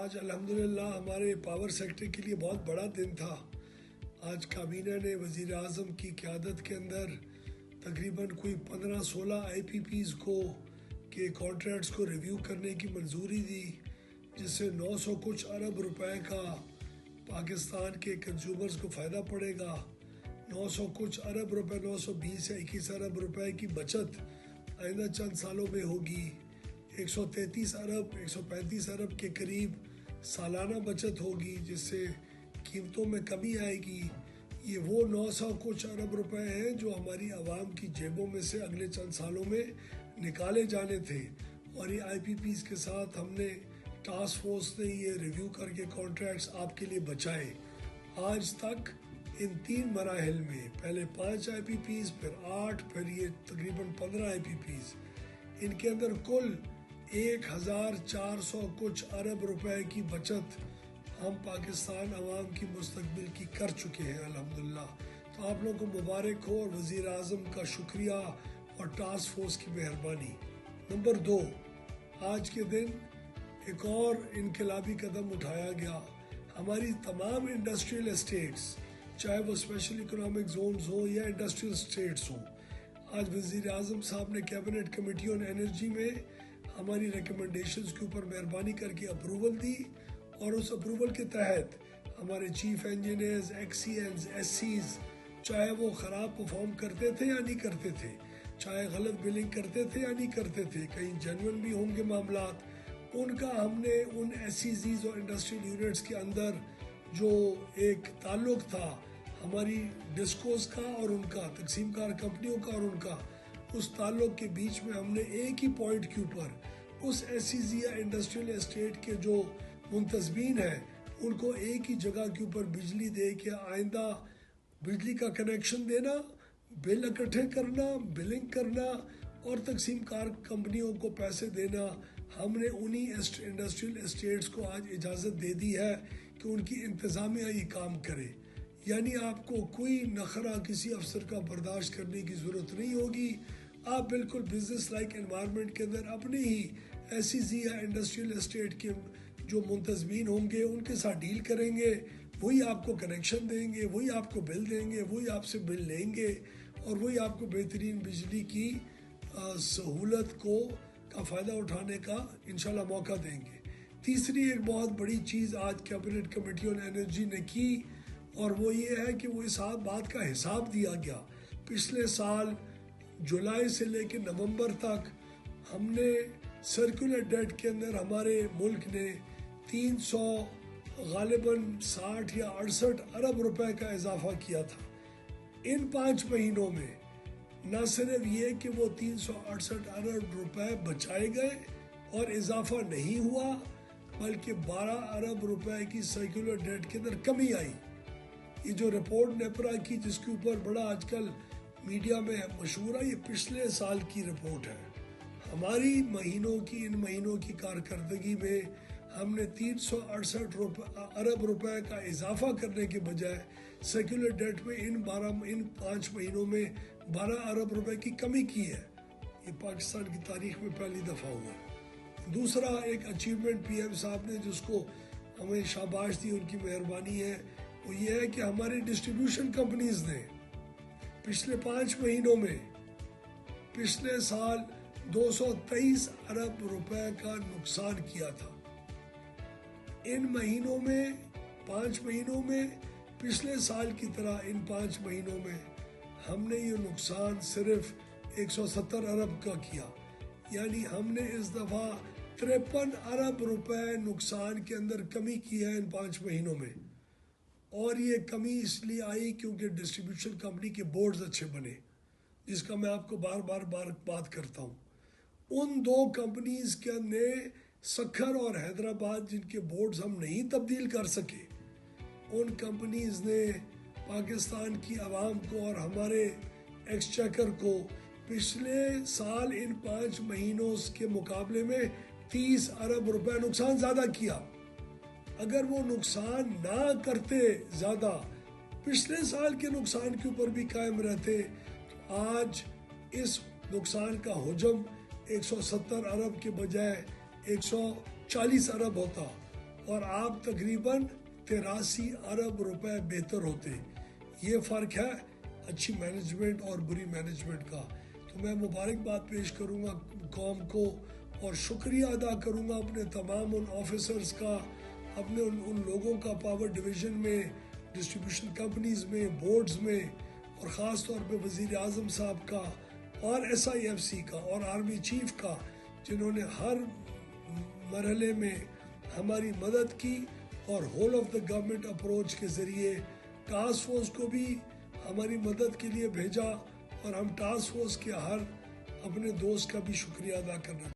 آج الحمدللہ ہمارے پاور سیکٹر کے لیے بہت بڑا دن تھا۔ آج کابینہ نے وزیر اعظم کی قیادت کے اندر تقریباً کوئی 15-16 آئی پی پیز کو کے کانٹریکٹس کو ریویو کرنے کی منظوری دی، جس سے 900 کچھ ارب روپے کا پاکستان کے کنزیومرز کو فائدہ پڑے گا۔ 900 کچھ ارب روپے، 920 یا 21 ارب روپے کی بچت آئندہ چند سالوں میں ہوگی۔ 133 ارب 135 ارب کے قریب سالانہ بچت ہوگی، جس سے قیمتوں میں کمی آئے گی۔ یہ وہ 900 کچھ ارب روپے ہیں جو ہماری عوام کی جیبوں میں سے اگلے چند سالوں میں نکالے جانے تھے، اور یہ آئی پی پیز کے ساتھ ہم نے ٹاسک فورس نے یہ ریویو کر کے کانٹریکٹس آپ کے لیے بچائے۔ آج تک ان 3 مراحل میں پہلے 5 آئی پی پیز، پھر 8، پھر یہ تقریباً 15 آئی پی پیز، ان کے اندر کل 1400 کچھ ارب روپے کی بچت ہم پاکستان عوام کی مستقبل کی کر چکے ہیں الحمدللہ۔ تو آپ لوگوں کو مبارک ہو، اور وزیر اعظم کا شکریہ اور ٹاسک فورس کی مہربانی۔ نمبر 2، آج کے دن ایک اور انقلابی قدم اٹھایا گیا۔ ہماری تمام انڈسٹریل اسٹیٹس، چاہے وہ اسپیشل اکنامک زونز ہوں یا انڈسٹریل اسٹیٹس ہوں، آج وزیر اعظم صاحب نے کیبنٹ کمیٹی آن انرجی میں ہماری ریکمنڈیشنز کے اوپر مہربانی کر کے اپروول دی، اور اس اپروول کے تحت ہمارے چیف انجینئرز، ایکس سی اینز، ایس سیز، چاہے وہ خراب پرفارم کرتے تھے یا نہیں کرتے تھے، چاہے غلط بلنگ کرتے تھے یا نہیں کرتے تھے، کہیں جینوئن بھی ہوں گے معاملات، ان کا ہم نے ان ایس سی زیز اور انڈسٹریل یونٹس کے اندر جو ایک تعلق تھا ہماری ڈسکوز کا اور ان کا، تقسیم کار کمپنیوں کا اور ان کا، اس تعلق کے بیچ میں ہم نے ایک ہی پوائنٹ کے اوپر اس ایس سی زی یا انڈسٹریل اسٹیٹ کے جو منتظمین ہیں ان کو ایک ہی جگہ کے اوپر بجلی دے کے آئندہ بجلی کا کنیکشن دینا، بل اکٹھے کرنا، بلنگ کرنا اور تقسیم کار کمپنیوں کو پیسے دینا، ہم نے انہی انڈسٹریل اسٹیٹس کو آج اجازت دے دی ہے کہ ان کی انتظامیہ یہ کام کرے۔ یعنی آپ کو کوئی نخرہ کسی افسر کا برداشت کرنے کی ضرورت نہیں ہوگی۔ آپ بالکل بزنس لائک انوائرمنٹ کے اندر اپنے ہی ایسی زی یا انڈسٹریل اسٹیٹ کے جو منتظمین ہوں گے ان کے ساتھ ڈیل کریں گے، وہی آپ کو کنیکشن دیں گے، وہی آپ کو بل دیں گے، وہی آپ سے بل لیں گے، اور وہی آپ کو بہترین بجلی کی سہولت کا فائدہ اٹھانے کا انشاءاللہ موقع دیں گے۔ تیسری ایک بہت بڑی چیز آج کیبنٹ کمیٹی آن انرجی نے کی، اور وہ یہ ہے کہ وہ اس بات کا حساب دیا گیا۔ پچھلے سال جولائی سے لے کے نومبر تک ہم نے سرکولر ڈیٹ کے اندر ہمارے ملک نے 300 غالباً 60 یا 68 ارب روپے کا اضافہ کیا تھا۔ ان 5 مہینوں میں نہ صرف یہ کہ وہ 368 ارب روپے بچائے گئے اور اضافہ نہیں ہوا، بلکہ 12 ارب روپے کی سرکولر ڈیٹ کے اندر کمی آئی۔ یہ جو رپورٹ نیپرا کی جس کے اوپر بڑا آج کل میڈیا میں مشہور ہے، یہ پچھلے سال کی رپورٹ ہے۔ ہماری ان مہینوں کی کارکردگی میں ہم نے 368 ارب روپے کا اضافہ کرنے کے بجائے سیکولر ڈیٹ میں ان 5 مہینوں میں 12 ارب روپے کی کمی کی ہے۔ یہ پاکستان کی تاریخ میں پہلی دفعہ ہوا ہے۔ دوسرا ایک اچیومنٹ پی ایم صاحب نے جس کو ہمیں شاباش دی، ان کی مہربانی ہے، وہ یہ ہے کہ ہماری ڈسٹریبیوشن کمپنیز نے پچھلے 5 مہینوں میں پچھلے سال 223 ارب روپے کا نقصان کیا تھا۔ ان مہینوں میں 5 مہینوں میں پچھلے سال کی طرح ان 5 مہینوں میں ہم نے یہ نقصان صرف 170 ارب کا کیا، یعنی ہم نے اس دفعہ 53 ارب روپے نقصان کے اندر کمی کی ہے ان 5 مہینوں میں۔ اور یہ کمی اس لیے آئی کیونکہ ڈسٹریبیوشن کمپنی کے بورڈز اچھے بنے، جس کا میں آپ کو بار بار بات کرتا ہوں۔ ان 2 کمپنیز کے نے سکھر اور حیدرآباد، جن کے بورڈز ہم نہیں تبدیل کر سکے، ان کمپنیز نے پاکستان کی عوام کو اور ہمارے ایکسچیکر کو پچھلے سال ان 5 مہینوں کے مقابلے میں 30 ارب روپے نقصان زیادہ کیا۔ اگر وہ نقصان نہ کرتے، زیادہ پچھلے سال کے نقصان کے اوپر بھی قائم رہتے، تو آج اس نقصان کا حجم 170 ارب کے بجائے 140 ارب ہوتا، اور آپ تقریباً 83 ارب روپے بہتر ہوتے. یہ فرق ہے اچھی مینجمنٹ اور بری مینجمنٹ کا. تو میں مبارکباد پیش کروں گا قوم کو اور شکریہ ادا کروں گا اپنے تمام ان آفیسرز کا، اپنے ان لوگوں کا پاور ڈویژن میں، ڈسٹریبیوشن کمپنیز میں، بورڈز میں، اور خاص طور پہ وزیر اعظم صاحب کا اور SIFC کا اور آرمی چیف کا، جنہوں نے ہر مرحلے میں ہماری مدد کی اور whole of the government approach کے ذریعے ٹاسک فورس کو بھی ہماری مدد کے لیے بھیجا. اور ہم ٹاسک فورس کے ہر اپنے دوست کا بھی شکریہ ادا کرنا